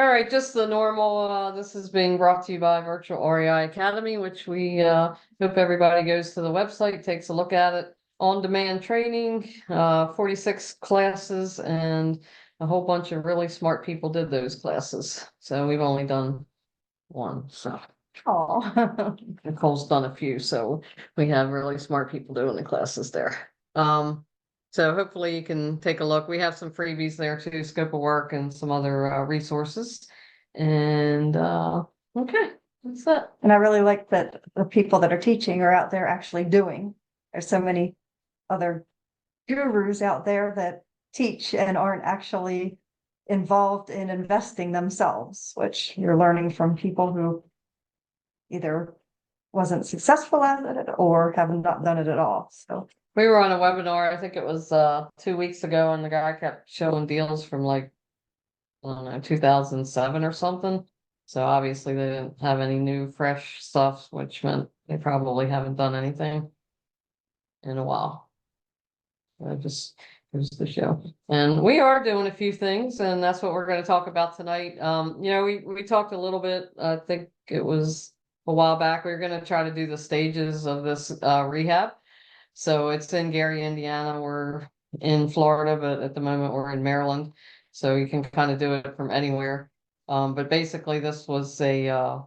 All right, just the normal, this is being brought to you by Virtual REI Academy, which we hope everybody goes to the website, takes a look at it. On-demand training, 46 classes, and a whole bunch of really smart people did those classes. So we've only done one, so. Oh, Nicole's done a few, so we have really smart people doing the classes there. So hopefully you can take a look. We have some freebies there too, scope of work and some other resources. And okay, that's it. and I really like that the people that are teaching are out there actually doing. There's so many other gurus out there that teach and aren't actually involved in investing themselves, which you're learning from people who either wasn't successful at it or have not done it at all. So We were on a webinar, I think it was 2 weeks ago, and the guy kept showing deals from like, I don't know, 2007 or something. So obviously they didn't have any new fresh stuff, which meant they probably haven't done anything in a while. Just goes to show. And we are doing a few things, and that's what we're going to talk about tonight. We talked a little bit, I think it was a while back, we were going to try to do the stages of this rehab. So it's in Gary, Indiana. We're in Florida, but at the moment we're in Maryland. So you can kind of do it from anywhere. But basically this was a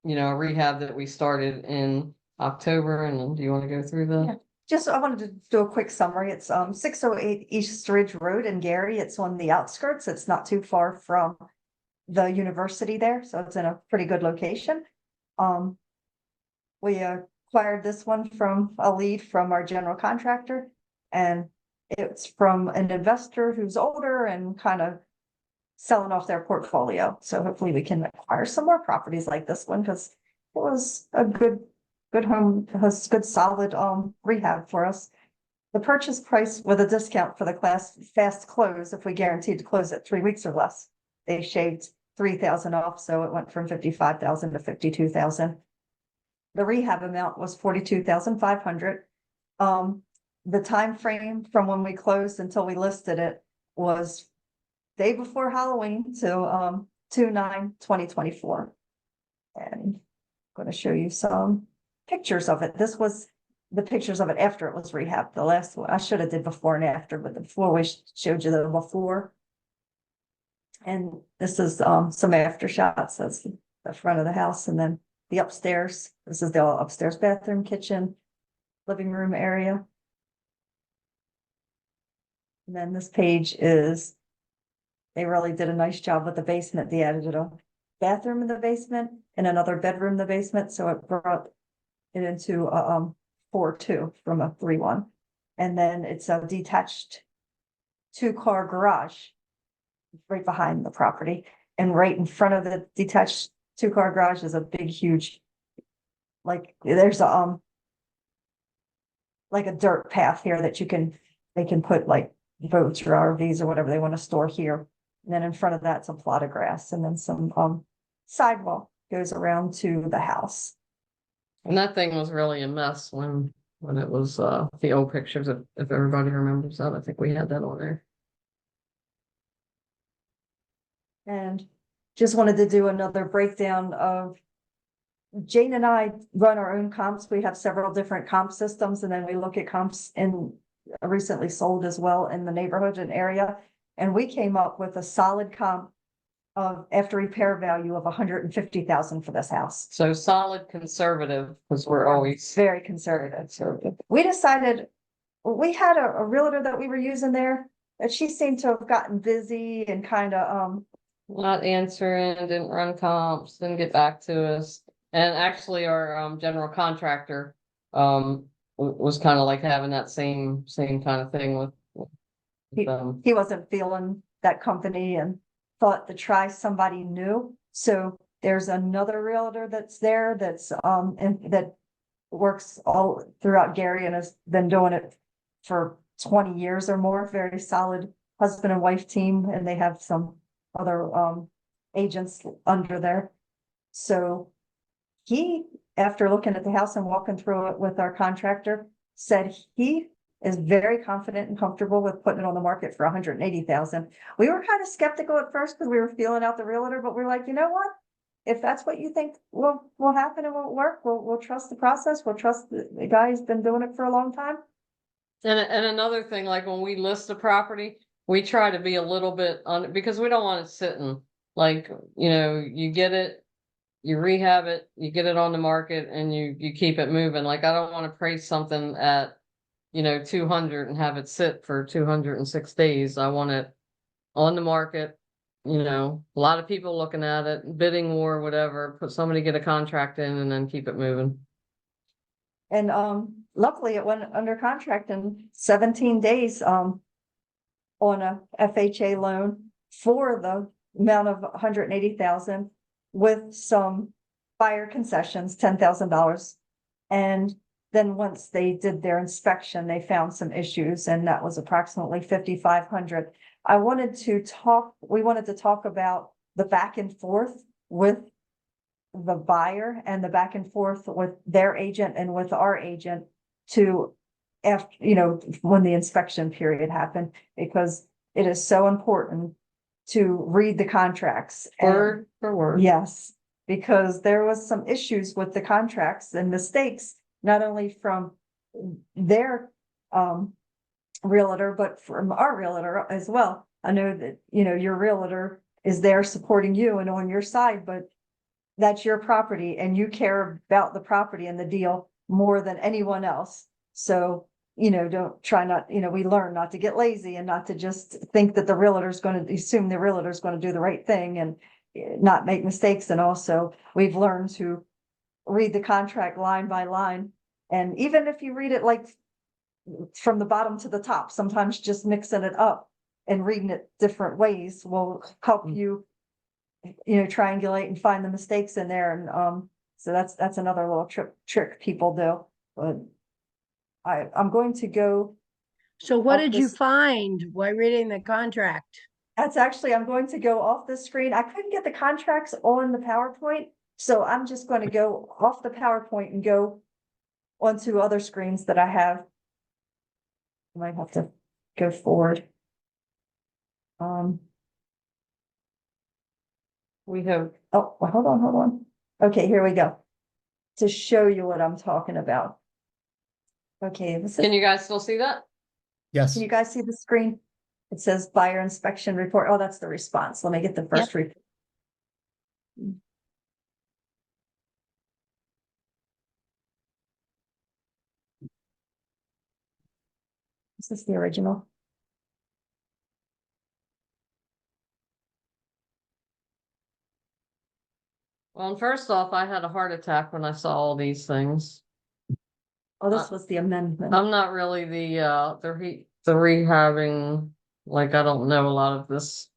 rehab that we started in October. And do you want to go through the? yeah. Just I wanted to do a quick summary. It's 608 East Ridge Road in Gary. It's on the outskirts. It's not too far from the university there, so it's in a pretty good location. We acquired this one from a lead from our general contractor, and it's from an investor who's older and kind of selling off their portfolio. So hopefully we can acquire some more properties like this one, because it was a good home, has good solid rehab for us. The purchase price with a discount for the class fast close, if we guaranteed to close it 3 weeks or less, they shaved 3,000 off, so it went from 55,000 to 52,000. The rehab amount was 42,500. The time frame from when we closed until we listed it was day before Halloween to 2/9/2024. And I'm going to show you some pictures of it. This was the pictures of it after it was rehab. The last one I should have did before and after, but the before we showed you the before. And this is some after shots. That's the front of the house, and then the upstairs. This is the upstairs bathroom, kitchen, living room area. And then this page is, they really did a nice job with the basement. They added a bathroom in the basement and another bedroom in the basement. So it brought it into a 4-2 from a 3-1. And then it's a detached 2-car garage right behind the property. And right in front of the detached 2-car garage is a big, huge, like there's a like a dirt path here that they can put like boats or RVs or whatever they want to store here. And then in front of that's a plot of grass, and then some sidewalk goes around to the house. And that thing was really a mess when it was the old pictures, if everybody remembers that. I think we had that on there. And just wanted to do another breakdown of, Jane and I run our own comps. We have several different comp systems, and then we look at comps in recently sold as well in the neighborhood and area. And we came up with a solid comp of after repair value of 150,000 for this house. So solid conservative, because we're always very conservative. We decided, we had a realtor that we were using there, that she seemed to have gotten busy and kind of not answering, didn't run comps, didn't get back to us. And actually our general contractor was kind of like having that same kind of thing with he wasn't feeling that company and thought to try somebody new. So there's another realtor that's there that's and that works all throughout Gary and has been doing it for 20 years or more. Very solid husband and wife team, and they have some other agents under there. So he, after looking at the house and walking through it with our contractor, said he is very confident and comfortable with putting it on the market for 180,000. We were kind of skeptical at first because we were feeling out the realtor, but we're like, you know what? If that's what you think will happen and will work, we'll trust the process. We'll trust the guy who's been doing it for a long time. And another thing, like when we list a property, we try to be a little bit on, because we don't want it sitting. Like, you get it, you rehab it, you get it on the market, and you keep it moving. Like, I don't want to price something at 200 and have it sit for 206 days. I want it on the market, a lot of people looking at it, bidding war, whatever, put somebody get a contract in and then keep it moving. And luckily it went under contract in 17 days on a FHA loan for the amount of 180,000 with some buyer concessions, $10,000. And then once they did their inspection, they found some issues, and that was approximately 5,500. We wanted to talk about the back and forth with the buyer and the back and forth with their agent and with our agent to, after, when the inspection period happened, because it is so important to read the contracts. Word for word. Yes, because there was some issues with the contracts and mistakes, not only from their realtor, but from our realtor as well. I know that, your realtor is there supporting you and on your side, but that's your property and you care about the property and the deal more than anyone else. So, don't try not, we learn not to get lazy and not to just think that the realtor is going to assume the realtor is going to do the right thing and not make mistakes. And also we've learned to read the contract line by line. And even if you read it like from the bottom to the top, sometimes just mixing it up and reading it different ways will help you, triangulate and find the mistakes in there. And so that's another little trick people do. But I'm going to go. So what did you find while reading the contract? That's actually, I'm going to go off the screen. I couldn't get the contracts on the PowerPoint, so I'm just going to go off the PowerPoint and go onto other screens that I have. I might have to go forward. We have, Oh, well, hold on. Okay, here we go. To show you what I'm talking about. Okay, can you guys still see that? Yes. Can you guys see the screen? It says buyer inspection report. Oh, that's the response. Let me get the first report. Is this the original? Well, first off, I had a heart attack when I saw all these things. Oh, this was the amendment. I'm not really the rehabbing, like, I don't know a lot of this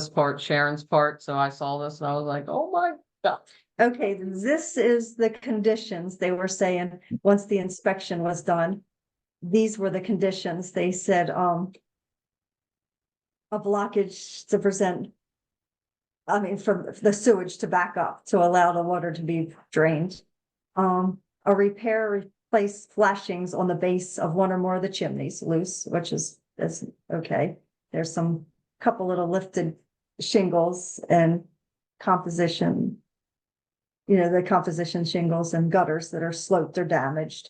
part, Sharon's part, so I saw this and I was like, oh my God. Okay, this is the conditions they were saying once the inspection was done. These were the conditions. They said a blockage to present, from the sewage to back up to allow the water to be drained. A repair, replace flashings on the base of one or more of the chimneys loose, which is okay. There's some couple little lifted shingles and composition, the composition shingles and gutters that are sloped or damaged.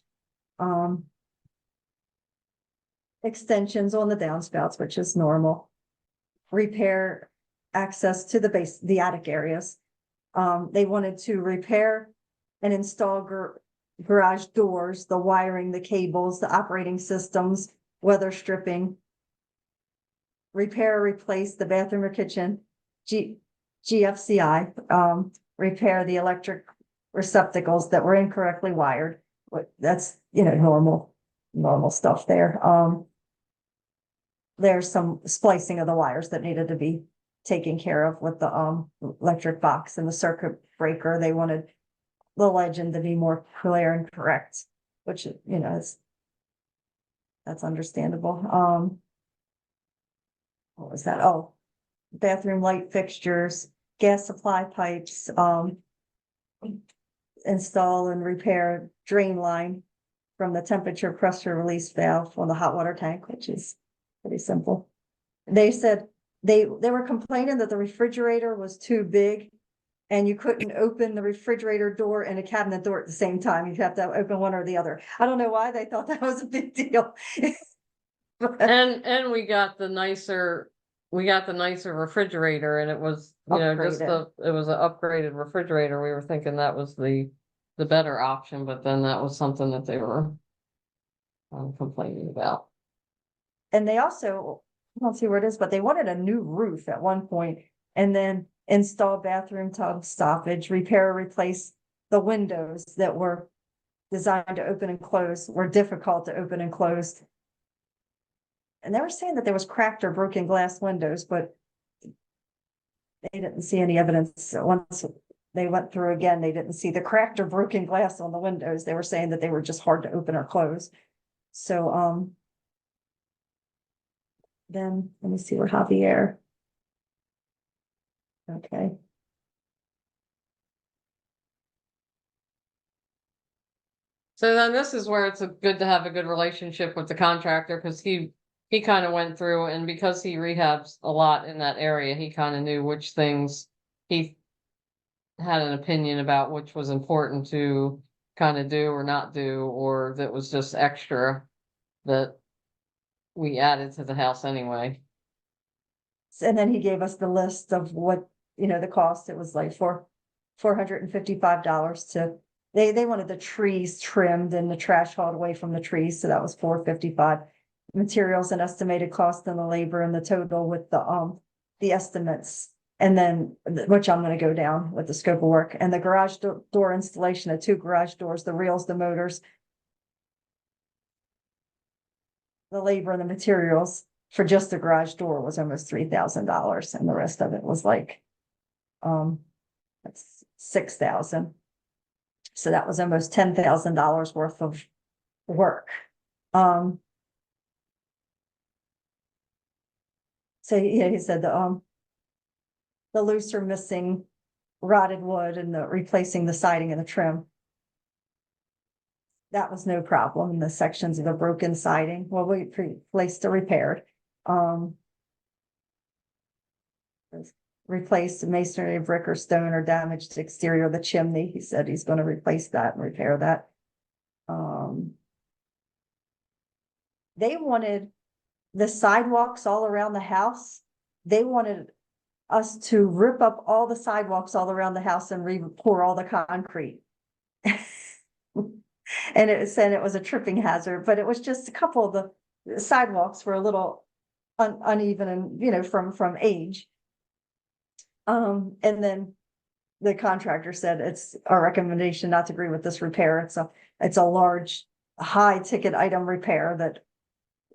Extensions on the downspouts, which is normal. Repair access to the base, the attic areas. They wanted to repair and install garage doors, the wiring, the cables, the operating systems, weather stripping. Repair, replace the bathroom or kitchen, GFCI, repair the electric receptacles that were incorrectly wired. That's, normal stuff there. There's some splicing of the wires that needed to be taken care of with the electric box and the circuit breaker. They wanted the legend to be more clear and correct, which, that's understandable. What was that? Oh, bathroom light fixtures, gas supply pipes, install and repair drain line from the temperature pressure release valve on the hot water tank, which is pretty simple. They said they were complaining that the refrigerator was too big and you couldn't open the refrigerator door and a cabinet door at the same time. You have to open one or the other. I don't know why they thought that was a big deal. But And we got the nicer refrigerator, and it was, just Upgraded. it was an upgraded refrigerator. We were thinking that was the better option, but then that was something that they were complaining about. And they also, I don't see where it is, but they wanted a new roof at one point, and then install bathroom tub stoppage, repair, or replace the windows that were designed to open and close, were difficult to open and close. And they were saying that there was cracked or broken glass windows, but they didn't see any evidence. Once they went through again, they didn't see the cracked or broken glass on the windows. They were saying that they were just hard to open or close. So, then let me see where Javier. Okay. So then this is where it's good to have a good relationship with the contractor, because he kind of went through, and because he rehabs a lot in that area, he kind of knew which things he had an opinion about, which was important to kind of do or not do, or that was just extra that we added to the house anyway. And then he gave us the list of what, the cost. It was like $455 to, they wanted the trees trimmed and the trash hauled away from the trees. So that was $455. Materials and estimated cost and the labor and the total with the estimates. And then, which I'm gonna go down with the scope of work, and the garage door installation of 2 garage doors, the reels, the motors, the labor and the materials for just the garage door was almost $3,000, and the rest of it was like, that's $6,000. So that was almost $10,000 worth of work. So yeah, he said the loose or missing rotted wood and the replacing the siding and the trim. That was no problem. In the sections of the broken siding, well, we replaced the repaired. Replaced masonry, brick or stone, or damaged exterior of the chimney. He said he's going to replace that and repair that. They wanted the sidewalks all around the house. They wanted us to rip up all the sidewalks all around the house and pour all the concrete. And it said it was a tripping hazard, but it was just a couple of the sidewalks were a little uneven and, from age. And then the contractor said it's our recommendation not to agree with this repair. It's a large, high ticket item repair that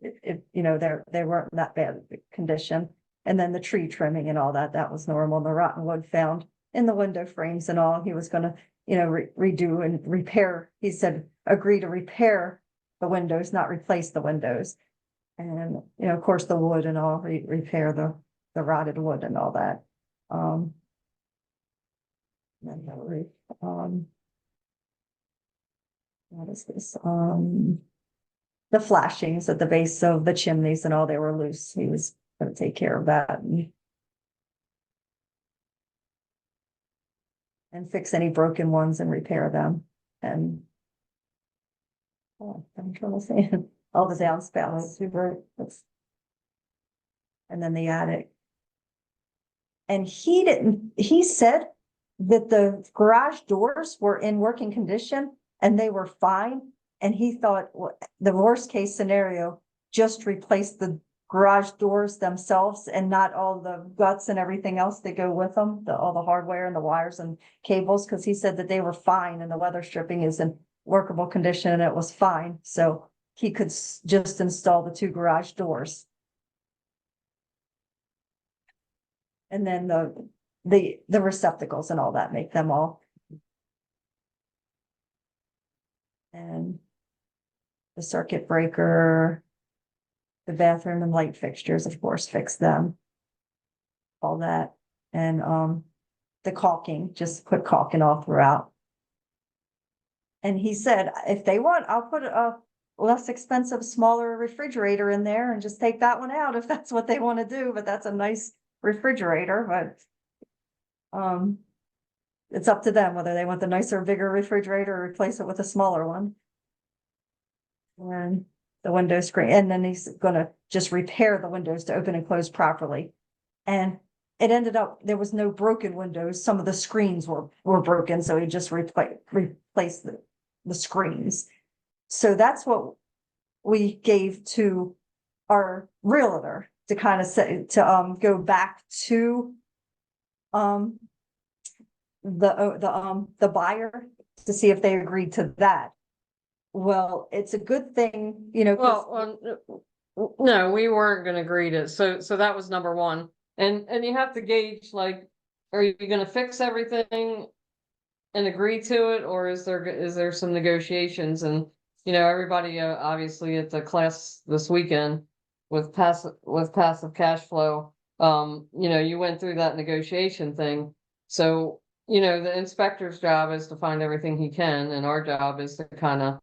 they weren't in that bad condition. And then the tree trimming and all that was normal. The rotten wood found in the window frames and all, he was gonna, redo and repair. He said, agree to repair the windows, not replace the windows. And, of course, the wood and all, repair the rotted wood and all that. What is this? The flashings at the base of the chimneys and all, they were loose. He was going to take care of that and fix any broken ones and repair them. And I'm trying to say all the downspouts, and then the attic. And he said that the garage doors were in working condition and they were fine. And he thought the worst case scenario, just replace the garage doors themselves and not all the guts and everything else that go with them, all the hardware and the wires and cables, because he said that they were fine and the weather stripping is in workable condition and it was fine. So he could just install the 2 garage doors. And then the receptacles and all that, make them all. And the circuit breaker, the bathroom and light fixtures, of course, fix them. All that. And the caulking, just put caulking all throughout. And he said, if they want, I'll put a less expensive, smaller refrigerator in there and just take that one out if that's what they want to do, but that's a nice refrigerator, but it's up to them whether they want the nicer, bigger refrigerator or replace it with a smaller one. And the window screen, and then he's gonna just repair the windows to open and close properly. And it ended up, there was no broken windows. Some of the screens were broken, so he just replaced the screens. So that's what we gave to our realtor to kind of say, to go back to the buyer to see if they agreed to that. Well, it's a good thing, you know. Well, no, we weren't gonna agree to, so that was number one. And you have to gauge, like, are you gonna fix everything and agree to it, or is there some negotiations? And, you know, everybody, obviously at the class this weekend with passive cash flow, you know, you went through that negotiation thing. So, you know, the inspector's job is to find everything he can, and our job is to kind of,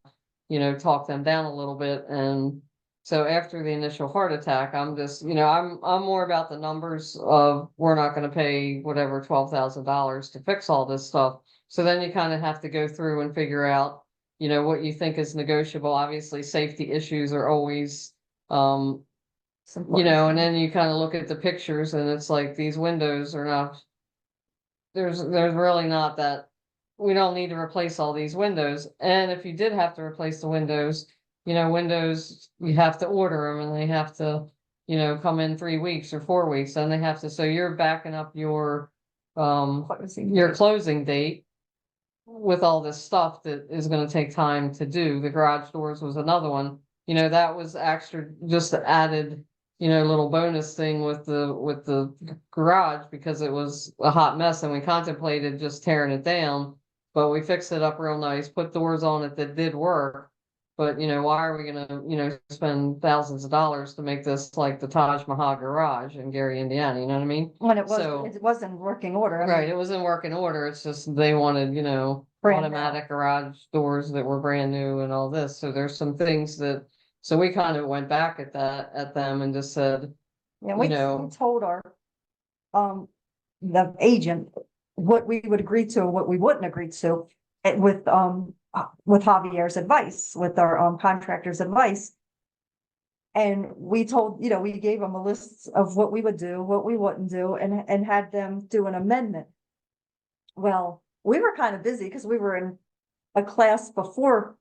you know, talk them down a little bit. And so after the initial heart attack, I'm just, you know, I'm more about the numbers of, we're not going to pay whatever $12,000 to fix all this stuff. So then you kind of have to go through and figure out, you know, what you think is negotiable. Obviously, safety issues are always, you know, and then you kind of look at the pictures and it's like, these windows are not, there's really not that, we don't need to replace all these windows. And if you did have to replace the windows, you know, windows, you have to order them and they have to, you know, come in 3 weeks or 4 weeks, and they have to, so you're backing up your closing date with all this stuff that is going to take time to do. The garage doors was another one, you know, that was extra, just added, you know, little bonus thing with the garage, because it was a hot mess and we contemplated just tearing it down, but we fixed it up real nice, put doors on it that did work. But, you know, why are we gonna, you know, spend thousands of dollars to make this like the Taj Mahal garage in Gary, Indiana, you know what I mean? When it So- was in working order. I mean, Right, it was in working order, it's just they wanted, you know, Brand new. automatic garage doors that were brand new and all this, so there's some things that, so we kind of went back at them and just said, Yeah, you we know, told our, the agent what we would agree to and what we wouldn't agree to, with Javier's advice, with our, contractor's advice. And we told, you know, we gave them a list of what we would do, what we wouldn't do, and had them do an amendment. Well, we were kind of busy because we were in a class before.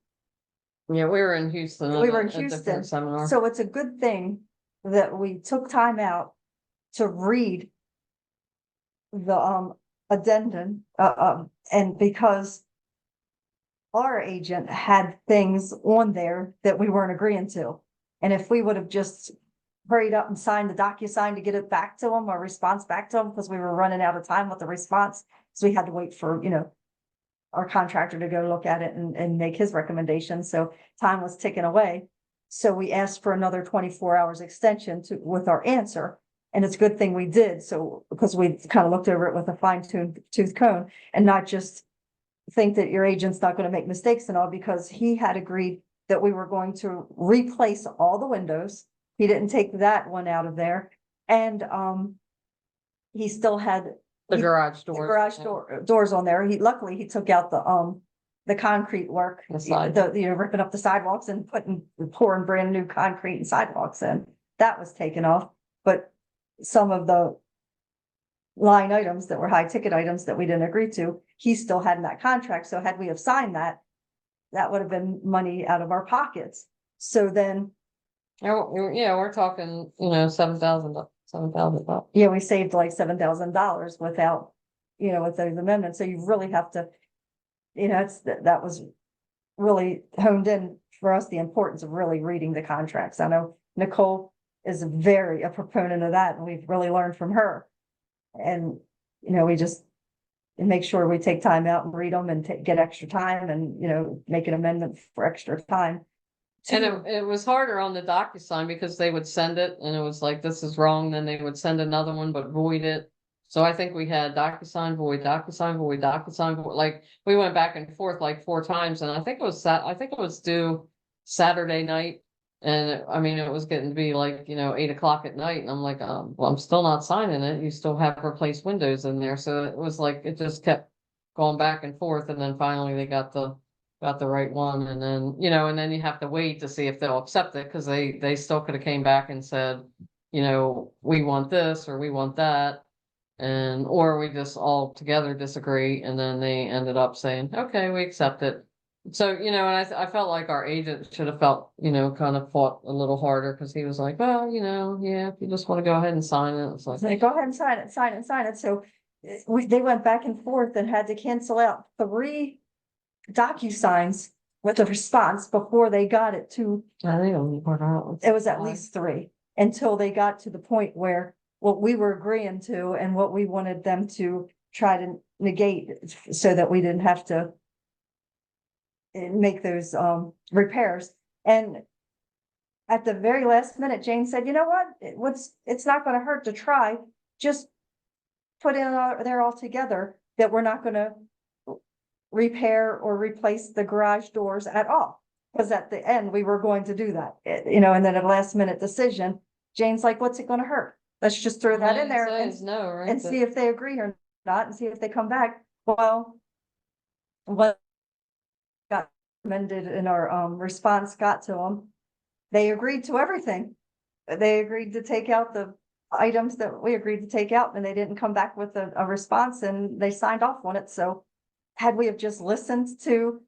yeah, we were in Houston. We were in at a different Houston, seminar. so it's a good thing that we took time out to read the addendum, and because our agent had things on there that we weren't agreeing to. And if we would have just hurried up and signed the DocuSign to get it back to them, or response back to them, because we were running out of time with the response, so we had to wait for, you know, our contractor to go look at it and make his recommendation. So time was ticking away. So we asked for another 24 hours extension with our answer. And it's a good thing we did. So, because we kind of looked over it with a tooth comb, and not just think that your agent's not going to make mistakes and all, because he had agreed that we were going to replace all the windows. He didn't take that one out of there. And he still had The garage doors. doors on there. Luckily he took out the concrete work, you know, ripping up the sidewalks and pouring brand new concrete and sidewalks in. That was taken off. But some of the line items that were high ticket items that we didn't agree to, he still had in that contract. So had we have signed that, that would have been money out of our pockets. So then, Yeah, we're talking, you know, $7,000. yeah, we saved like $7,000 without, you know, with those amendments. So you really have to, you know, that was really honed in for us, the importance of really reading the contracts. I know Nicole is a proponent of that, and we've really learned from her. And, you know, we just make sure we take time out and read them and get extra time, and, you know, make an amendment for extra time. And it was harder on the DocuSign because they would send it and it was like, this is wrong. Then they would send another one, but void it. So I think we had DocuSign void, DocuSign void, DocuSign void, like, we went back and forth like 4 times, and I think it was due Saturday night. And I mean, it was getting to be like, 8 o'clock at night, and I'm like, well, I'm still not signing it. You still have replaced windows in there. So it was like, it just kept going back and forth, and then finally they got the right one, and then, and then you have to wait to see if they'll accept it, because they still could have came back and said, we want this or we want that. And, or we just all together disagree, and then they ended up saying, okay, we accept it. So, and I felt like our agent should have felt, kind of fought a little harder, because he was like, well, yeah, if you just want to go ahead and sign it, it's like, So go ahead and sign it, sign it, sign it. So they went back and forth and had to cancel out 3 DocuSigns with a response before they got it to, I think it it was at least 3, until they got to the point where what we were agreeing to and what we wanted them to try to negate, so that we didn't have to make those repairs. And at the very last minute, Jane said, you know what, it's not gonna hurt to try, just put in there all together that we're not gonna repair or replace the garage doors at all. Because at the end, we were going to do that, and then a last minute decision, Jane's like, what's it gonna hurt? Let's just throw that in there and see if they agree or not, and see if they come back. Well, what got amended in our response got to them, they agreed to everything. They agreed to take out the items that we agreed to take out, and they didn't come back with a response, and they signed off on it. So had we have just listened to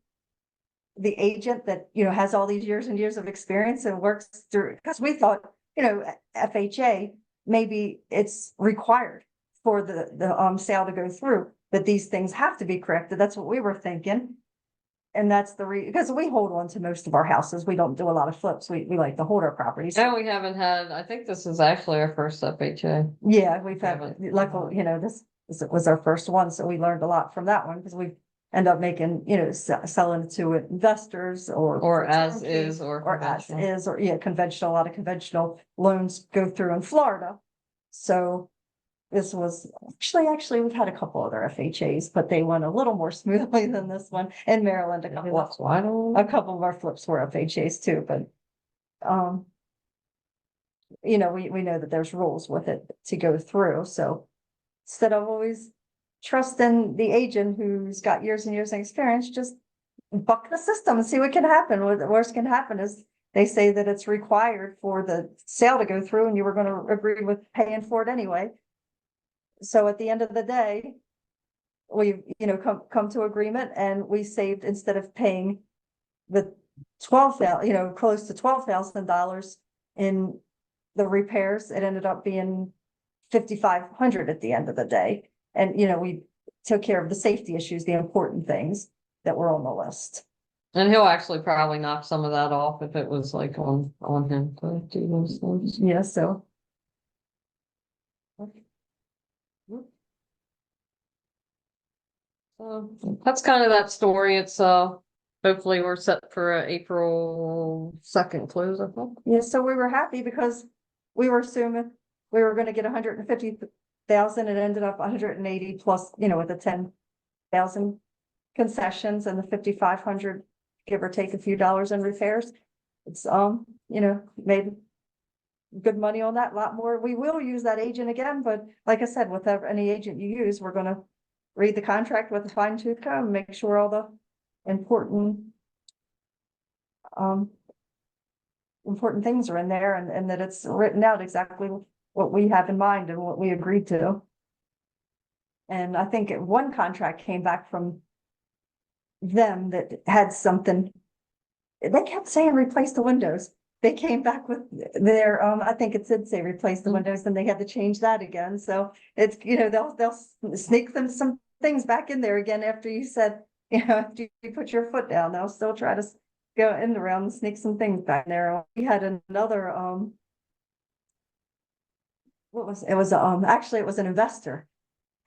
the agent that, has all these years and years of experience and works through, because we thought, FHA, maybe it's required for the sale to go through, that these things have to be corrected. That's what we were thinking. And that's because we hold on to most of our houses. We don't do a lot of flips. We like to hold our properties. No, we haven't had, I think this is actually our first FHA. Yeah, we've had, Haven't. luckily, this was our first one, so we learned a lot from that one, because we end up making, selling to investors Or as is, or as conventional. is, or conventional. A lot of conventional loans go through in Florida. So this was actually we've had a couple other FHAs, but they went a little more smoothly than this one. In Maryland, a couple of our flips were FHAs too, but we know that there's rules with it to go through. So instead of always trusting the agent who's got years and years of experience, just buck the system and see what can happen. What the worst can happen is they say that it's required for the sale to go through, and you were going to agree with paying for it anyway. So at the end of the day, we, come to agreement, and we saved, instead of paying the close to $12,000 in the repairs, it ended up being 5,500 at the end of the day. And, we took care of the safety issues, the important things that were on the list. And he'll actually probably knock some of that off if it was like on him to do those things. Yeah, so. So that's kind of that story. It's hopefully we're set for a April 2nd close, I think. Yeah, so we were happy because we were assuming we were gonna get 150,000. It ended up 180 plus, with the 10,000 concessions and the 5,500, give or take a few dollars in repairs. It's made good money on that, a lot more. We will use that agent again, but like I said, with any agent you use, we're gonna read the contract with a fine tooth comb, make sure all the important things are in there, and that it's written out exactly what we have in mind and what we agreed to. And I think one contract came back from them that had something, they kept saying replace the windows. They came back with their, I think it did say replace the windows, and they had to change that again. So it's, they'll sneak some things back in there again after you said, after you put your foot down, they'll still try to go in around and sneak some things back there. We had another, actually it was an investor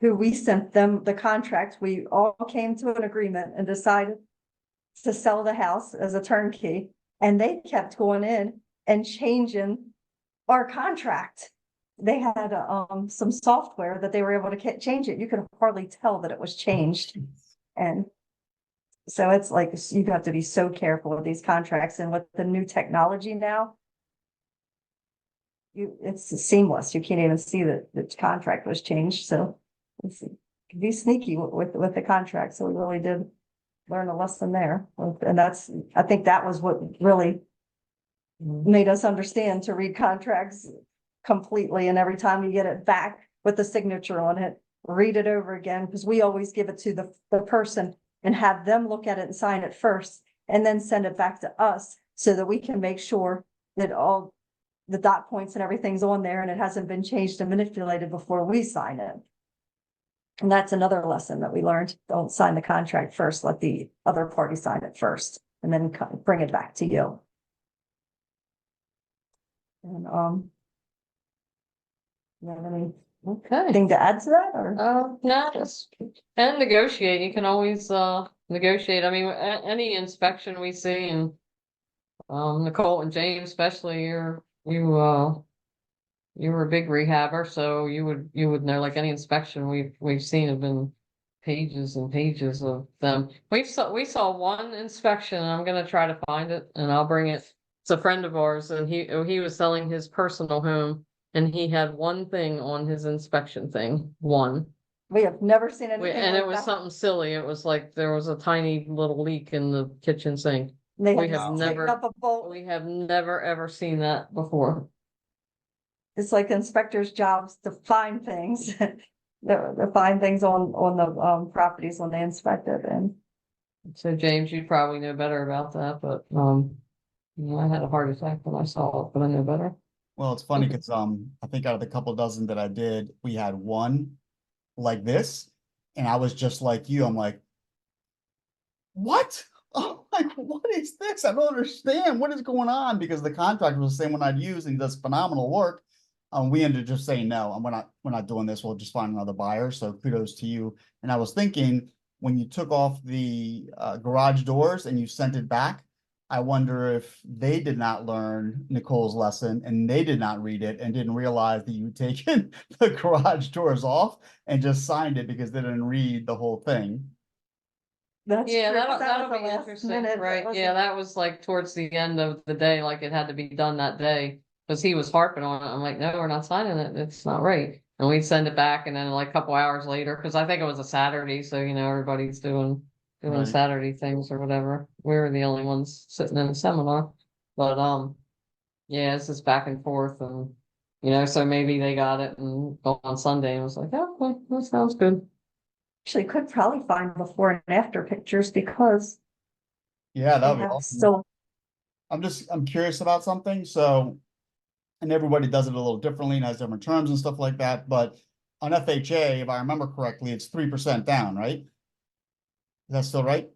who we sent them the contract. We all came to an agreement and decided to sell the house as a turnkey. And they kept going in and changing our contract they had, some software that they were able to change it. You could hardly tell that it was changed. And so it's like, you have to be so careful with these contracts, and with the new technology now, it's seamless. You can't even see that the contract was changed, so it's be sneaky with the contract. So we really did learn a lesson there. And I think that was what really made us understand to read contracts completely. And every time you get it back with the signature on it, read it over again, because we always give it to the person and have them look at it and sign it first, and then send it back to us so that we can make sure that all the dot points and everything's on there and it hasn't been changed and manipulated before we sign it. And that's another lesson that we learned. Don't sign the contract first. Let the other party sign it first, and then bring it back to you. And, you have anything Okay. to add to that, or? No, and negotiate. You can always, negotiate. I mean, any inspection we see, and, Nicole and James especially, you were a big rehabber, so you would know, like, any inspection we've seen have been pages and pages of them. We saw one inspection, and I'm gonna try to find it and I'll bring it. It's a friend of ours, and he was selling his personal home, and he had one thing on his inspection thing. One. We have never seen anything And like it was that. something silly. It was like there was a tiny little leak in the kitchen sink. They We had have to tighten never up a bolt. we have never ever seen that before. It's like inspectors' jobs to find things, to find things on the properties when they inspect it. And So James, you'd probably know better about that, but I had a heart attack when I saw it, but I know better. Well, it's funny because I think out of the couple dozen that I did, we had one like this, and I was just like you. I'm like, what? Oh, like, what is this? I don't understand what is going on, because the contractor was the same one I'd use, and he does phenomenal work. We ended up just saying no, and we're not doing this. We'll just find another buyer. So kudos to you. And I was thinking, when you took off the garage doors and you sent it back, I wonder if they did not learn Nicole's lesson and they did not read it and didn't realize that you'd taken the garage doors off and just signed it because they didn't read the whole thing. that's Yeah, true, 'cause that that'll was be the last interesting, minute. That right? wasn't- Yeah, that was like towards the end of the day, like it had to be done that day. Because he was harping on it. I'm like, no, we're not signing it. It's not right. And we'd send it back, and then like a couple hours later, because I think it was a Saturday, so everybody's doing Right. Saturday things or whatever. We were the only ones sitting in a seminar. But yeah, it's just back and forth, and so maybe they got it and on Sunday and was like, oh, well, that sounds good. Actually, could probably find before and after pictures, because Yeah, they that would be have awesome. still. I'm curious about something. So, and everybody does it a little differently and has different terms and stuff like that. But on FHA, if I remember correctly, it's 3% down, right? Is that still right?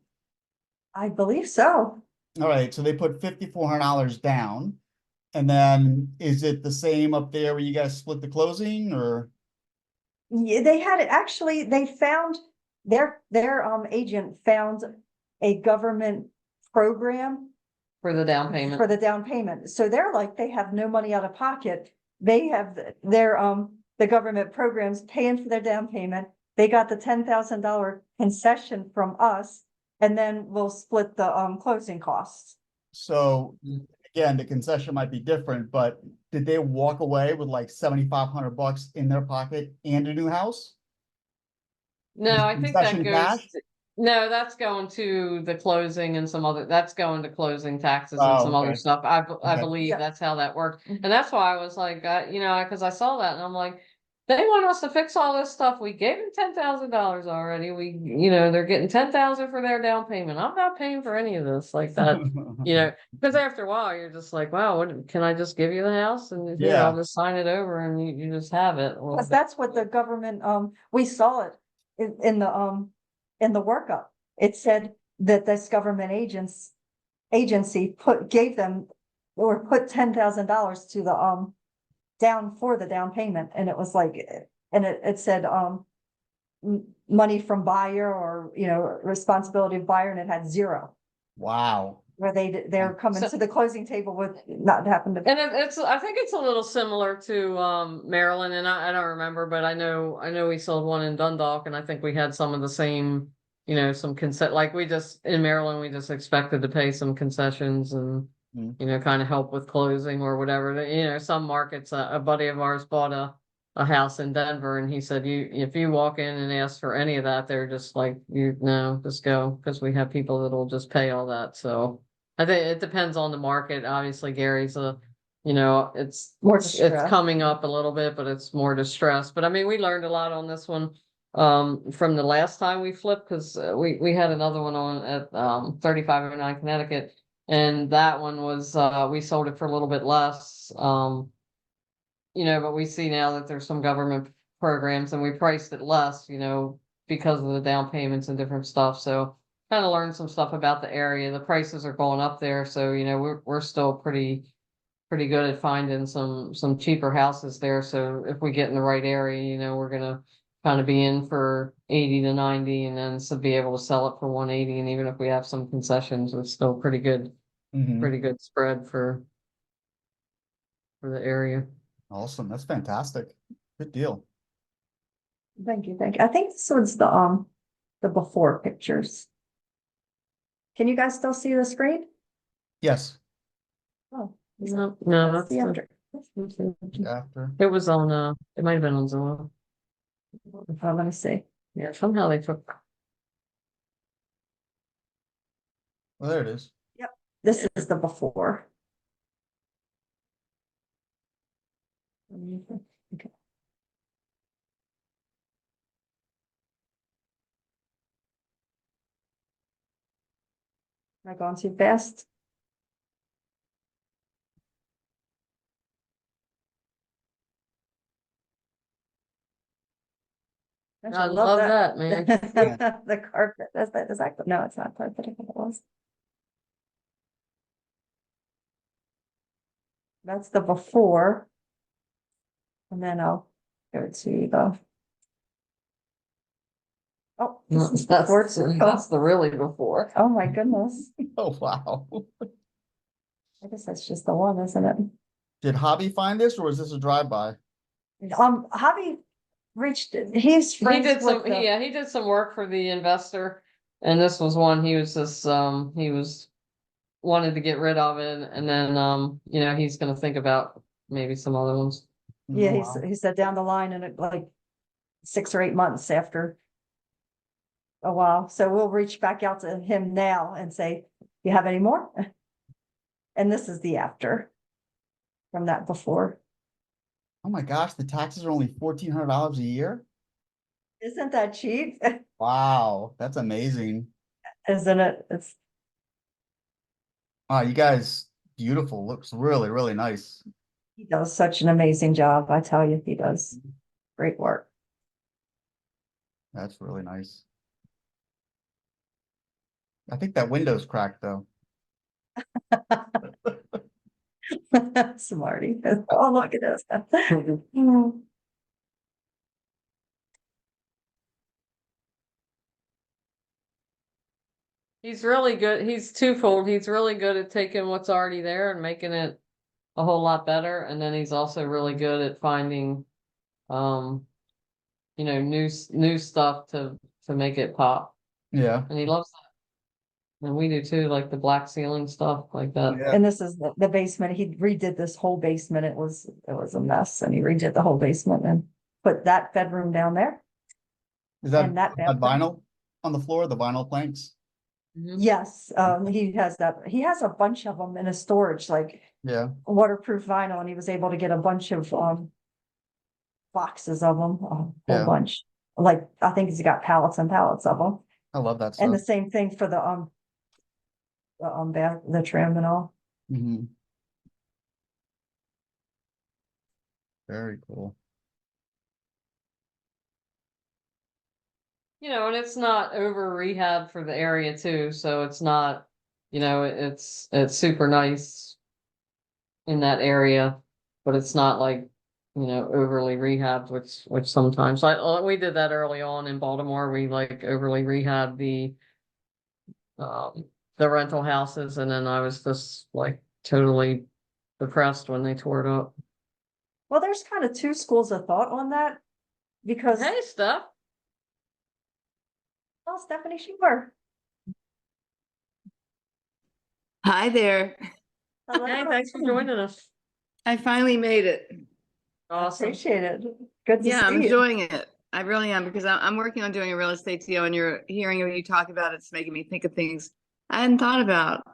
I believe so. All right, so they put $5,400 down. And then is it the same up there where you guys split the closing, or? Yeah, they had it, actually, they found, their agent found a government program For the down payment. for the down payment. So they're like, they have no money out of pocket. They have their, the government programs paying for their down payment. They got the $10,000 concession from us, and then we'll split the, closing costs. So again, the concession might be different, but did they walk away with like $7,500 in their pocket and a new house? No, I think that Concession goes, cash? no, that's going to the closing and that's going to closing taxes and Oh, some other okay. stuff. I Okay. believe Yeah. that's how that works. And that's why I was like, because I saw that and I'm like, they want us to fix all this stuff. We gave them $10,000 already. They're getting 10,000 for their down payment. I'm not paying for any of this like that, because after a while you're just like, wow, what can I just give you the house and Yeah. I'll just sign it over and you just have it. Well, Because that's what the government, we saw it in the workup. It said that this government agency gave them, or put $10,000 to the, down for the down payment. And it was like, and it said, money from buyer, or, responsibility of buyer, and it had zero. Wow. where they're coming So- to the closing table with not happened to. And it's, I think it's a little similar to Maryland, and I don't remember, but I know we sold one in Dundalk, and I think we had some of the same, some like we just in Maryland we just expected to pay some concessions and kind of help with closing or whatever. Some markets. A buddy of ours bought a house in Denver, and he said if you walk in and ask for any of that, they're just like just go, because we have people that'll just pay all that. So. I think it depends on the market. Obviously, Gary's it's More it's distressed. coming up a little bit, but it's more distressed. But I mean, we learned a lot on this one from the last time we flipped, because we had another one on at 3509 Connecticut, and that one was we sold it for a little bit less. But we see now that there's some government programs, and we priced it less, because of the down payments and different stuff. So kind of learned some stuff about the area. The prices are going up there, so we're still pretty good at finding some cheaper houses there. So if we get in the right area, we're gonna kind of be in for 80 to 90, and then be able to sell it for 180. And even if we have some concessions, it's still pretty good spread for the area. Awesome. That's fantastic. Good deal. Thank you. I think this was the before pictures. Can you guys still see the screen? Yes. Oh, No, that's that's the after. After. it was on it might have been on Zillow. Oh, let me see. Yeah, somehow they took. Well, there it is. This is the before. Okay. Am I going too fast? I love that, man. The carpet, that's exactly, no, it's not carpet, I think it was. That's the before. And then I'll go to the. Oh, this is before too. That's the really before. Oh, my goodness. Oh, wow. I guess that's just the one, isn't it? Did Hobby find this, or is this a drive-by? Hobby reached, he's He friends did with the, he did some work for the investor, and this was one he was just he was wanted to get rid of it, and then he's gonna think about maybe some other ones. yeah, Oh, wow. he said down the line in like 6 or 8 months after a while. So we'll reach back out to him now and say, you have any more? And this is the after from that before. Oh my gosh, the taxes are only $1,400 a year? Isn't that cheap? Wow, that's amazing. Isn't it? It's, Wow, you guys, beautiful. Looks really, really nice. he does such an amazing job. I tell you, he does great work. That's really nice. I think that window's cracked though. Smarty. Oh, look at this. He's really good. He's twofold. He's really good at taking what's already there and making it a whole lot better, and then he's also really good at finding new stuff to make it pop. Yeah. And he loves that. And we do too, like the black ceiling stuff like that. Yeah. And this is the basement. He redid this whole basement. It was a mess, and he redid the whole basement and put that bedroom down there. Is that, And that that bathroom. vinyl on the floor, the vinyl planks? Mhm. Yes, he has that. He has a bunch of them in his storage, like Yeah. waterproof vinyl, and he was able to get a bunch of boxes of them, a whole Yeah. bunch. Like, I think he's got pallets and pallets of them. I love that And the stuff. same thing for the the trim and all. Mhm. Very cool. And it's not over rehab for the area too, so it's not, it's super nice in that area, but it's not like, overly rehabbed, which sometimes we did that early on in Baltimore. We like overly rehabbed the the rental houses, and then I was just like totally depressed when they tore it up. Well, there's kind of two schools of thought on that, because, Hey, Steph. well, Stephanie, sure. Hi there. Hey, thanks for joining us. I finally made it. Awesome. Appreciate it. Good to Yeah, see I'm you. enjoying it. I really am, because I'm working on doing a real estate deal, and you're hearing you talk about it, it's making me think of things I hadn't thought about.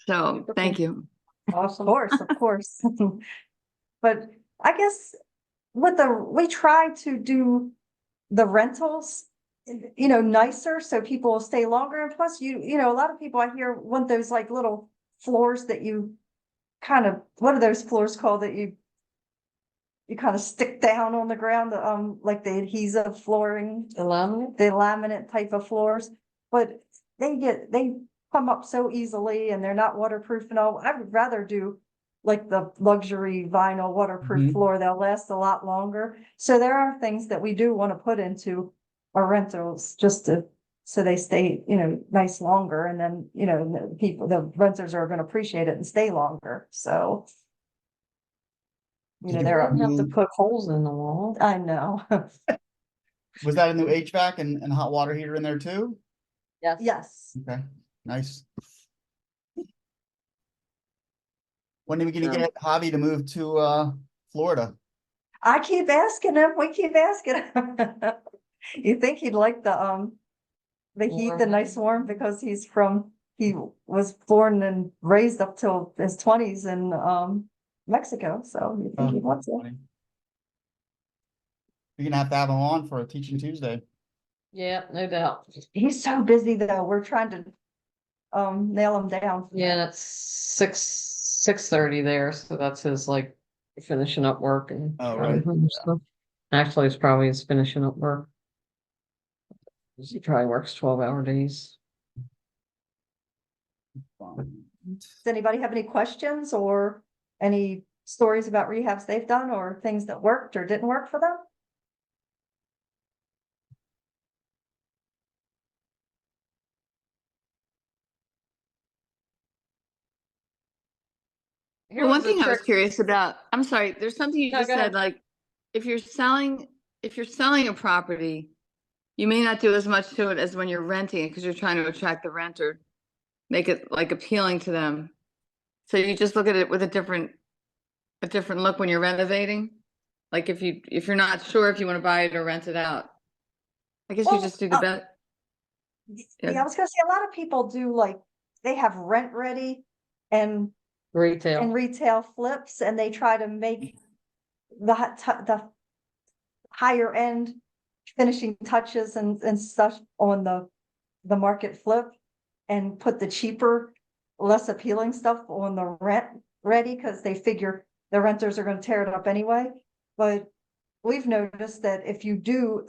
So thank you. Awesome. Of course. But I guess we try to do the rentals, nicer so people will stay longer. And plus, a lot of people I hear want those like little floors that you kind of, what are those floors called that you kind of stick down on the ground, like the adhesive flooring, The laminate? the laminate type of floors, but they come up so easily and they're not waterproof and all. I would rather do like the luxury vinyl waterproof Mhm. floor. They'll last a lot longer. So there are things that we do want to put into our rentals just so they stay, nice longer. And then, the renters are going to appreciate it and stay longer. So, Did you there You are, have to put holes in the wall. I know. Was that a new HVAC and hot water heater in there too? Yes. Yes. Okay, nice. When are we gonna get Javi to move to Florida? I keep asking him, we keep asking him. You think he'd like the heat, the nice warm, because he was born and raised up till his 20s in Mexico, so you think he'd want to. Funny. You're gonna have to have him on for a Teaching Tuesday. Yeah, no doubt. He's so busy though, we're trying to nail him down. Yeah, and it's 6:30 there, so that's his like finishing up work and Oh, driving right. home stuff. Actually, it's probably his finishing up work. He probably works 12-hour days. Does anybody have any questions or any stories about rehabs they've done or things that worked or didn't work for them? Here Well, was one the thing I was trick. curious about, I'm sorry, there's something you No, just go ahead. said, like, if you're selling a property, you may not do as much to it as when you're renting it, because you're trying to attract the renter, make it like appealing to them. So you just look at it with a different look when you're renovating. Like if you're not sure if you want to buy it or rent it out, I guess you Well, just do the best. Yeah, I was gonna say, a lot of people do like, they have rent ready and Retail. retail flips, and they try to make the higher end finishing touches and stuff on the market flip, and put the cheaper, less appealing stuff on the rent ready, because they figure the renters are gonna tear it up anyway. But we've noticed that if you do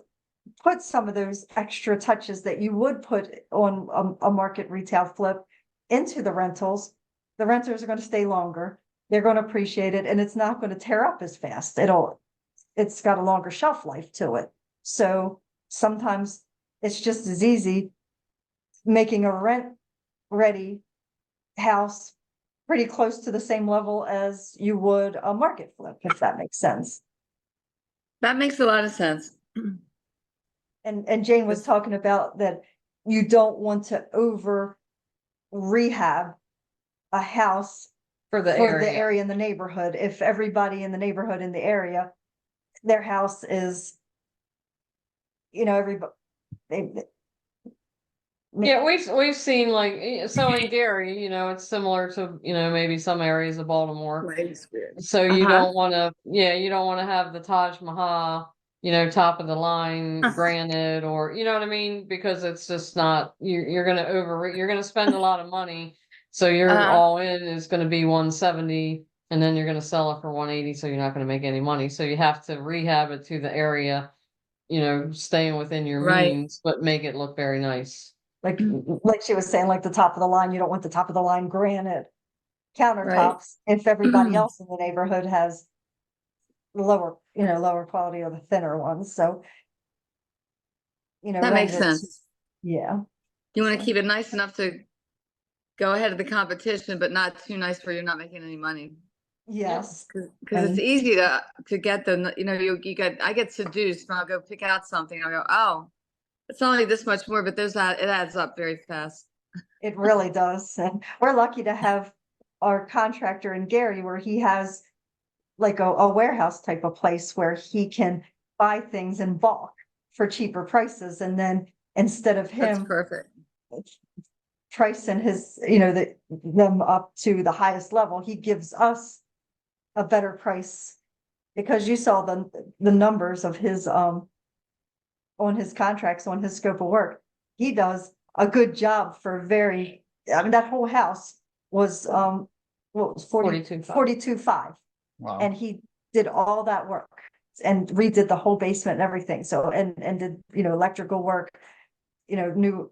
put some of those extra touches that you would put on a market retail flip into the rentals are going to stay longer. They're going to appreciate it, and it's not going to tear up as fast. It's got a longer shelf life to it. So sometimes it's just as easy making a rent ready house pretty close to the same level as you would a market flip, if that makes sense. That makes a lot of sense. And Jane was talking about that you don't want to over rehab a house For the for the area. area in the neighborhood. If everybody in the neighborhood in the area, their house is, everybody, Yeah, we've seen like, so in Gary, it's similar to, maybe some areas of Baltimore. So you don't wanna, you don't wanna have the Taj Mahal, top of the line granite, or, you know what I mean? Because it's just not, you're gonna spend a lot of money. So your all in is gonna be 170, and then you're gonna sell it for 180, so you're not gonna make any money. So you have to rehab it to the area, staying within your Right. means, but make it look very nice. like she was saying, like the top of the line, you don't want the top of the line granite countertops if everybody else in the neighborhood has lower quality or the thinner ones. So, That makes rent it. sense. Yeah. You want to So- keep it nice enough to go ahead of the competition, but not too nice where you're not making any money. Yes. Because it's And- easy to get the, you know, I get seduced when I'll go pick out something. I'll go, oh, it's only this much more, but it adds up very fast. It really does. And we're lucky to have our contractor in Gary where he has like a warehouse type of place where he can buy things in bulk for cheaper prices. And then instead of That's him perfect. pricing his, them up to the highest level, he gives us a better price. Because you saw the numbers of his, on his contracts, on his scope of work. He does a good job for that whole house was, what was 42.5. 42.5. Wow. And he did all that work and redid the whole basement and everything. So, and did, electrical work, new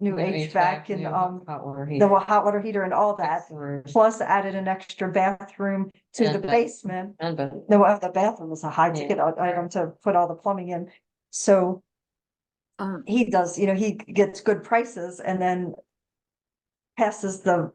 HVAC and, hot water the heater. hot water heater and all that. Fix the roof. Plus added an extra bathroom to And the bed- basement. And bed. No, the bathroom was a high ticket item to put all the plumbing in. So he does, he gets good prices and then passes the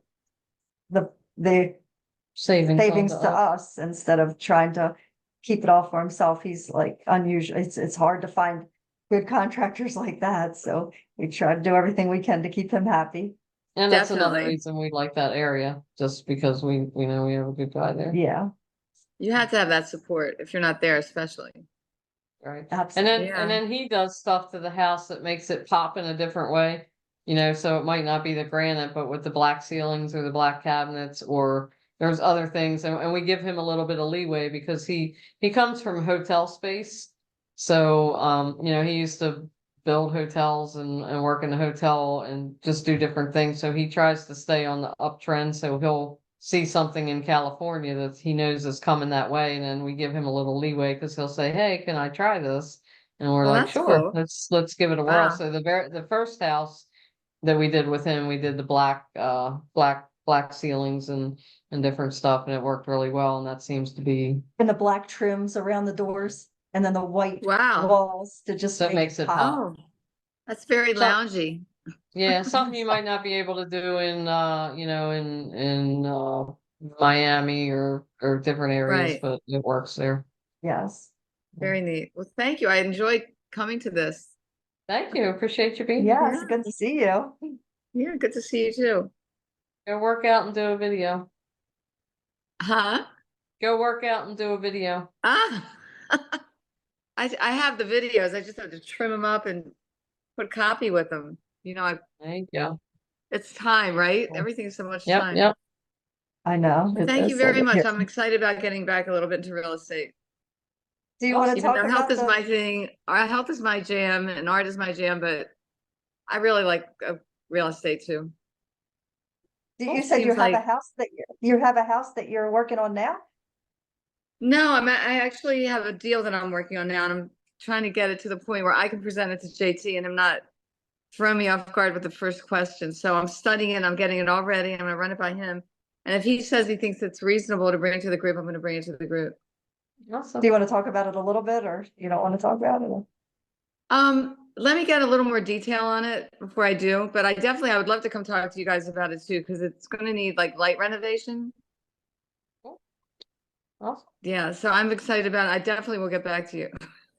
Savings. savings on to us instead of trying to keep it all for himself. He's like unusual. It's hard to find good contractors like that. So we try to do everything we can to keep him happy. And that's another Definitely. reason we like that area, just because we know we have a good guy there. Yeah, You have to have that support if you're not there, especially. Right. absolutely. And then he does stuff to the house that makes it pop in a different way. So it might not be the granite, but with the black ceilings or the black cabinets, or there's other things, and we give him a little bit of leeway because he comes from hotel space. So he used to build hotels and work in the hotel and just do different things. So he tries to stay on the uptrend. So he'll see something in California that he knows is coming that way, and then we give him a little leeway because he'll say, "Hey, can I try this?" And we're Well, like, that's "Sure, cool. let's give it a whirl." Wow. So the first house that we did with him, we did the black ceilings and different stuff, and it worked really well. And that seems to be And the black trims around the doors and then the white Wow. walls to just So it make makes it pop. pop. Oh, that's very So- loungy. Yeah, something you might not be able to do in Miami or different areas, Right. but it works there. Yes. Very neat. Well, thank you. I enjoyed coming to this. Thank you. Appreciate you being Yes, here. good to see you. Yeah, good to see you too. Go work out and do a video. Huh? Go work out and do a video. Ah. I have the videos. I just have to trim them up and put copy with them. There you go. It's time, right? Yeah. Everything's so much Yep, time. yep. I know. But thank you very much. I'm excited about getting back a little bit into real estate. Do you want to Even talk though health about is the, my thing, health is my jam and art is my jam, but I really like real estate too. you said you seems have a like- house that you have a house that you're working on now? No, I actually have a deal that I'm working on now, and I'm trying to get it to the point where I can present it to JT and I'm not throwing me off guard with the first question. So I'm studying it, I'm getting it all ready, I'm gonna run it by him. And if he says he thinks it's reasonable to bring it to the group, I'm gonna bring it to the group. Awesome. Do you want to talk about it a little bit or you don't want to talk about it? Let me get a little more detail on it before I do, but I would love to come talk to you guys about it too, because it's gonna need like light renovation. Awesome. Yeah, so I'm excited about it. I definitely will get back to you.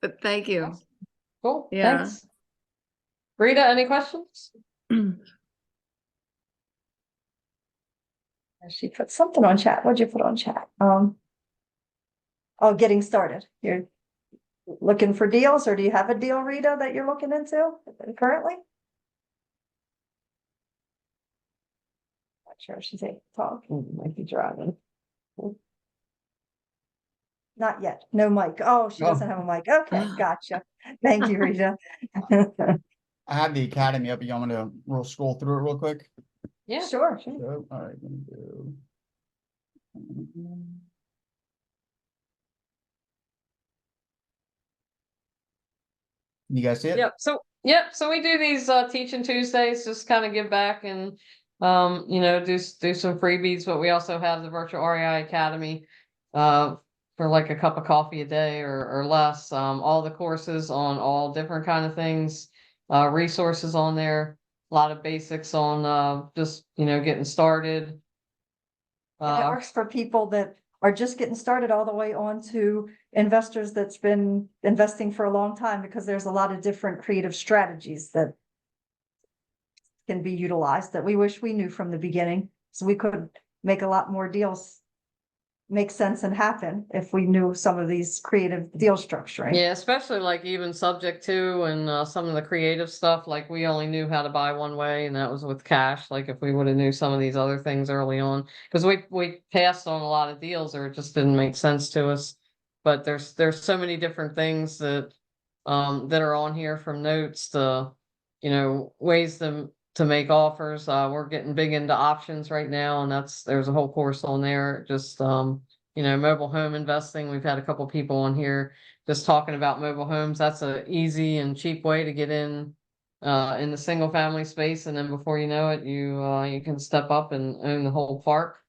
But thank you. Awesome. Cool. Yeah. Thanks. Rita, any questions? She put something on chat. What'd you put on chat? Getting started. You're looking for deals, or do you have a deal, Rita, that you're looking into currently? Not sure if she's able to talk. Might be driving. Not yet. No mic. Oh, she doesn't have a mic. Okay, gotcha. Thank you, Rita. I have the academy up. You want me to scroll through it real quick? Yeah. Sure. So, all right, let me do. You guys see it? Yep. So we do these teaching Tuesdays, just kind of give back and do some freebies, but we also have the virtual REI Academy for like a cup of coffee a day or less. All the courses on all different kind of things, resources on there. lot of basics on, just, getting started. And it works for people that are just getting started all the way on to investors that's been investing for a long time, because there's a lot of different creative strategies that can be utilized that we wish we knew from the beginning. So we could make a lot more deals make sense and happen if we knew some of these creative deal structuring. Yeah, especially like even subject to and some of the creative stuff, like we only knew how to buy one way and that was with cash. Like if we would have knew some of these other things early on, because we passed on a lot of deals or it just didn't make sense to us. But there's so many different things that are on here, from notes to, ways to make offers. We're getting big into options right now, and there's a whole course on there. Just mobile home investing. We've had a couple people on here just talking about mobile homes. That's a easy and cheap way to get in the single family space, and then before you know it, you can step up and own the whole park.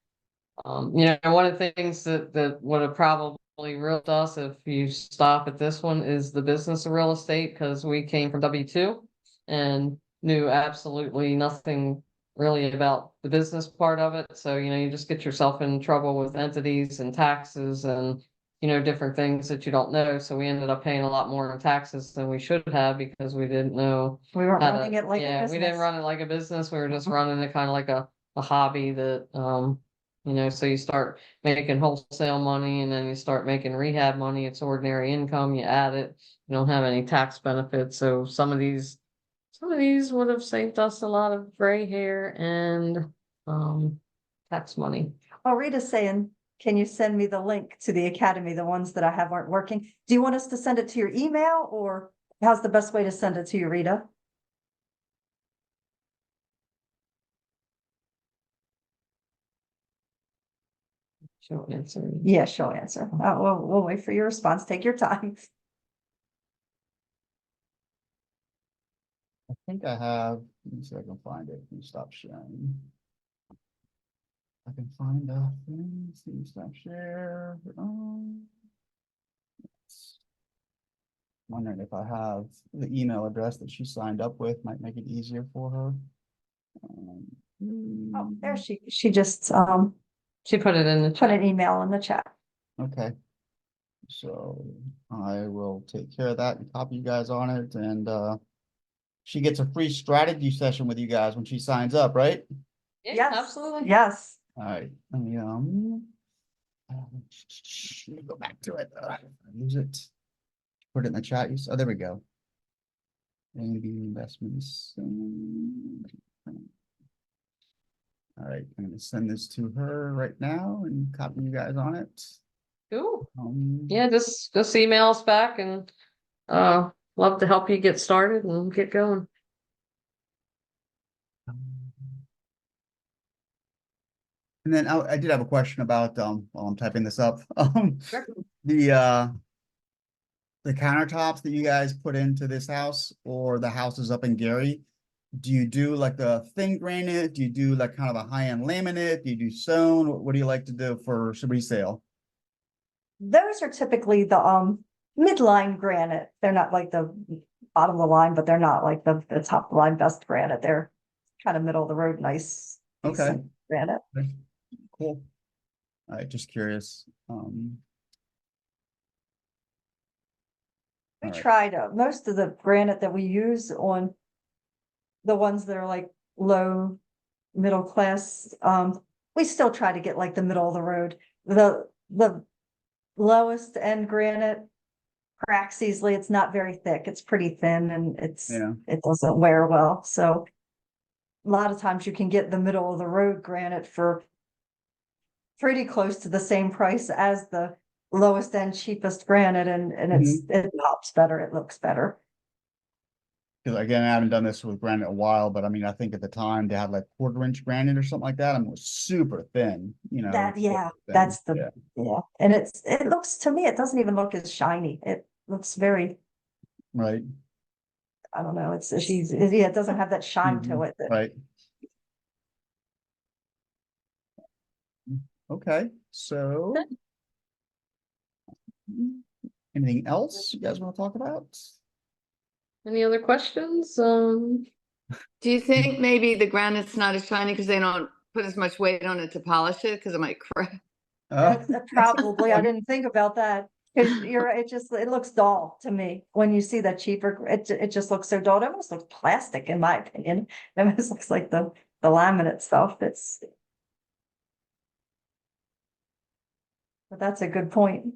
One of the things that would have probably realed us if you stop at this one is the business of real estate, because we came from W-2 and knew absolutely nothing really about the business part of it. So, you just get yourself in trouble with entities and taxes and, different things that you don't know. So we ended up paying a lot more in taxes than we should have because we didn't know We weren't how to, running it like a yeah, we didn't business. run it like a business. We were just running it kind of like a hobby that, so you start making wholesale money and then you start making rehab money. It's ordinary income. You add it, you don't have any tax benefits. So some of these would have saved us a lot of gray hair and tax money. Oh, Rita's saying, can you send me the link to the academy? The ones that I have aren't working. Do you want us to send it to your email, or how's the best way to send it to you, Rita? She'll answer. Yeah, she'll answer. We'll wait for your response. Take your time. I think I have, let me see if I can find it. Let me stop sharing. I can find a thing, see, stop share. Wondering if I have the email address that she signed up with, might make it easier for her. Oh, there she just She put it in the put chat. an email in the chat. Okay. So I will take care of that and copy you guys on it, and she gets a free strategy session with you guys when she signs up, right? Yeah, Yes. absolutely. Yes. All right. Let me go back to it. Use it. Put it in the chat. Oh, there we go. Maybe investments. All right, I'm gonna send this to her right now and copy you guys on it. Cool. Yeah, just email us back and love to help you get started and get going. And then I did have a question about while I'm typing this up. Sure. The countertops that you guys put into this house or the houses up in Gary, do you do like the thin granite? Do you do like kind of a high-end laminate? Do you do stone? What do you like to do for resale? Those are typically the midline granite. They're not like the bottom of the line, but they're not like the top of the line best granite. They're kind of middle of the road, nice, Okay. decent granite. Cool. All right, just curious. We All right. tried most of the granite that we use on the ones that are like low middle class. We still try to get like the middle of the road. The lowest end granite cracks easily. It's not very thick. It's pretty thin and it doesn't wear well. So a lot of times you can get the middle of the road granite for pretty close to the same price as the lowest end cheapest granite, and it pops better, it looks better. Because again, I haven't done this with granite in a while, but I mean, I think at the time they had like 1/4 inch granite or something like that. I mean, it was super thin, That's the and it looks, to me, it doesn't even look as shiny. It looks very, right. I don't know, it doesn't have that shine to it. Right. Okay, so anything else you guys want to talk about? Any other questions? Do you think maybe the granite's not as shiny because they don't put as much weight on it to polish it because it might crack? Probably, I didn't think about that. Cause it looks dull to me when you see that cheaper, it just looks so dull. It almost looks plastic in my opinion. It almost looks like the laminate stuff. But that's a good point.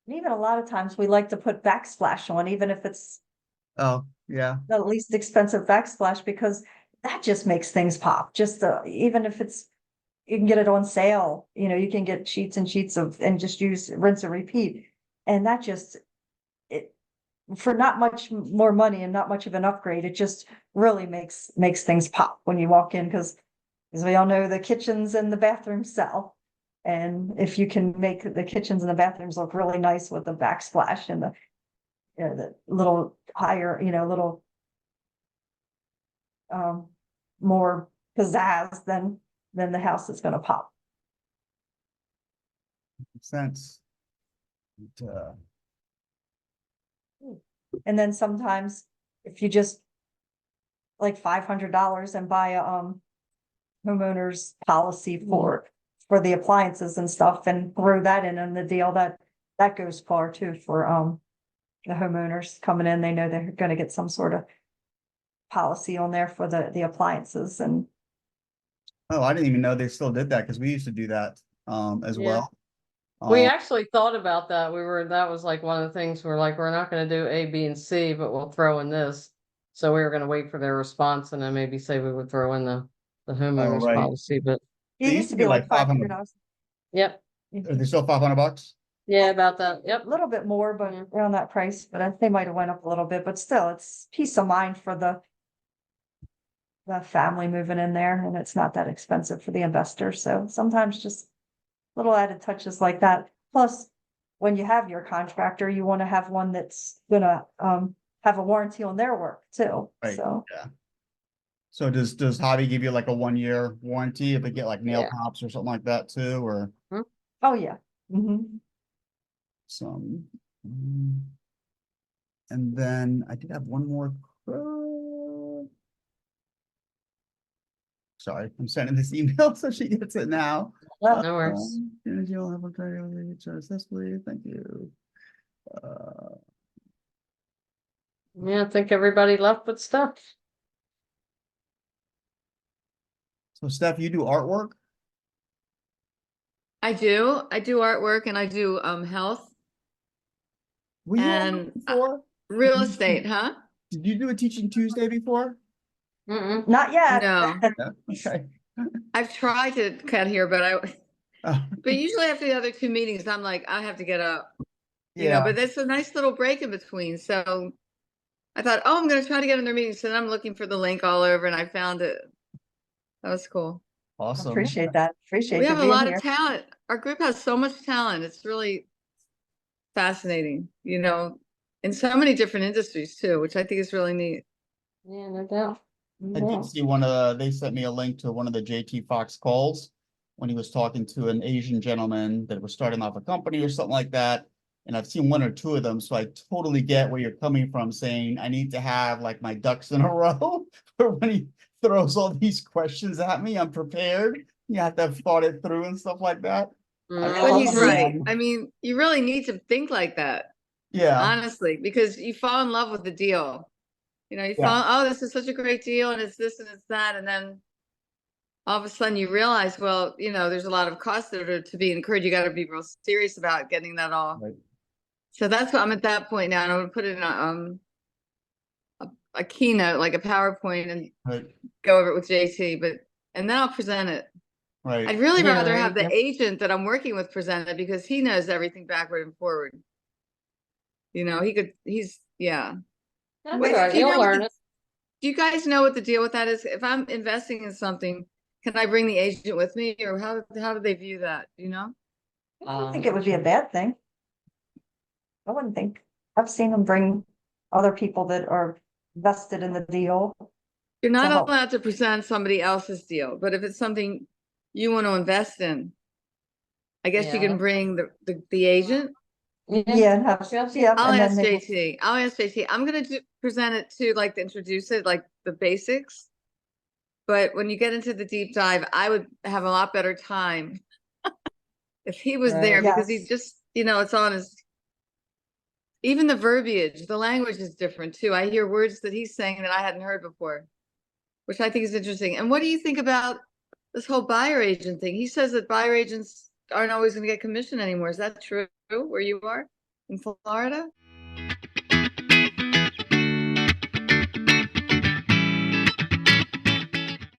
And even a lot of times we like to put backsplash on, even if it's Oh, yeah. the least expensive backsplash, because that just makes things pop. Just even if you can get it on sale, you can get sheets and sheets and just use rinse and repeat. And that just, it, for not much more money and not much of an upgrade, it just really makes things pop when you walk in, because as we all know, the kitchens and the bathrooms sell. And if you can make the kitchens and the bathrooms look really nice with the backsplash and the little higher, little more pizzazz, then the house is gonna pop. Makes sense. And then sometimes if you just like $500 and buy a homeowner's policy for the appliances and stuff and throw that in the deal, that goes far too for the homeowners coming in. They know they're gonna get some sort of policy on there for the appliances. And Oh, I didn't even know they still did that because we used to do that as Yeah. well. We Um, actually thought about that. That was like one of the things we're like, we're not gonna do A, B, and C, but we'll throw in this. So we were gonna wait for their response and then maybe say we would throw in the homeowner's right. policy, but it used to be like $500. yep. Are they still $500? Yeah, about that. A Yep. little bit more, but Mhm. around that price, but they might have went up a little bit, but still, it's peace of mind for the family moving in there, and it's not that expensive for the investor. So sometimes just little added touches like that. Plus, when you have your contractor, you want to have one that's gonna have a warranty on their work too. Right. So Yeah. So does Hobby give you like a 1-year warranty if they get like nail Yeah. pops or something like that too, or oh yeah. Mhm. some? And then I did have one more. Sorry, I'm sending this email so she gets it now. Well, No worries. You'll have a successfully. Thank you. Yeah, I think everybody left with stuff. So Steph, you do artwork? I do artwork and I do health Were you on and before? real estate, huh? Did you do a Teaching Tuesday before? Mm-mm. not yet. No, Yeah. Okay. I've tried to cut here, but Oh, usually after the other two meetings, I'm like, I have to get up, yeah. but that's a nice little break in between. So I thought, oh, I'm going to try to get in their meetings. So then I'm looking for the link all over and I found it. That was cool. Awesome. Appreciate that. Appreciate We you have a being lot here. of talent. Our group has so much talent. It's really fascinating, in so many different industries too, which I think is really neat. Yeah, no doubt. I did see they sent me a link to one of the JT Fox calls when he was talking to an Asian gentleman that was starting off a company or something like that. And I've seen one or two of them. So I totally get where you're coming from saying I need to have like my ducks in a row for when he throws all these questions at me. I'm prepared. You have to have thought it through and stuff like that. But he's right. Um, I mean, you really need to think like that, Yeah. honestly, because you fall in love with the deal. You Yeah. fall, oh, this is such a great deal and it's this and it's that. And then all of a sudden you realize, well, there's a lot of costs that are to be incurred. You got to be real serious about getting that all. Right. So that's what I'm at that point now. And I would put it in a keynote, like a PowerPoint, and Right. go over it with JT, and then I'll present it. Right. I'd really Yeah, rather there have you the go. agent that I'm working with present it because he knows everything backward and forward. Yeah. That's Wait, all right. do you You'll know what learn the- it. Do you guys know what the deal with that is? If I'm investing in something, can I bring the agent with me, or how do they view that? Do you know? I don't think it would be a bad thing. I wouldn't think. I've seen them bring other people that are vested in the deal. You're To not help. allowed to present somebody else's deal, but if it's something you want to invest in, I guess you Yeah. can bring the agent. Yeah, and have, Yes. yeah. I'll and then ask they will- JT. I'll ask JT. I'm gonna present it to like introduce it, like the basics. But when you get into the deep dive, I would have a lot better time if he was there Right. because he Yes. just, it's on his, even the verbiage, the language is different too. I hear words that he's saying that I hadn't heard before, which I think is interesting. And what do you think about this whole buyer agent thing? He says that buyer agents aren't always going to get commission anymore. Is that true where you are in Florida?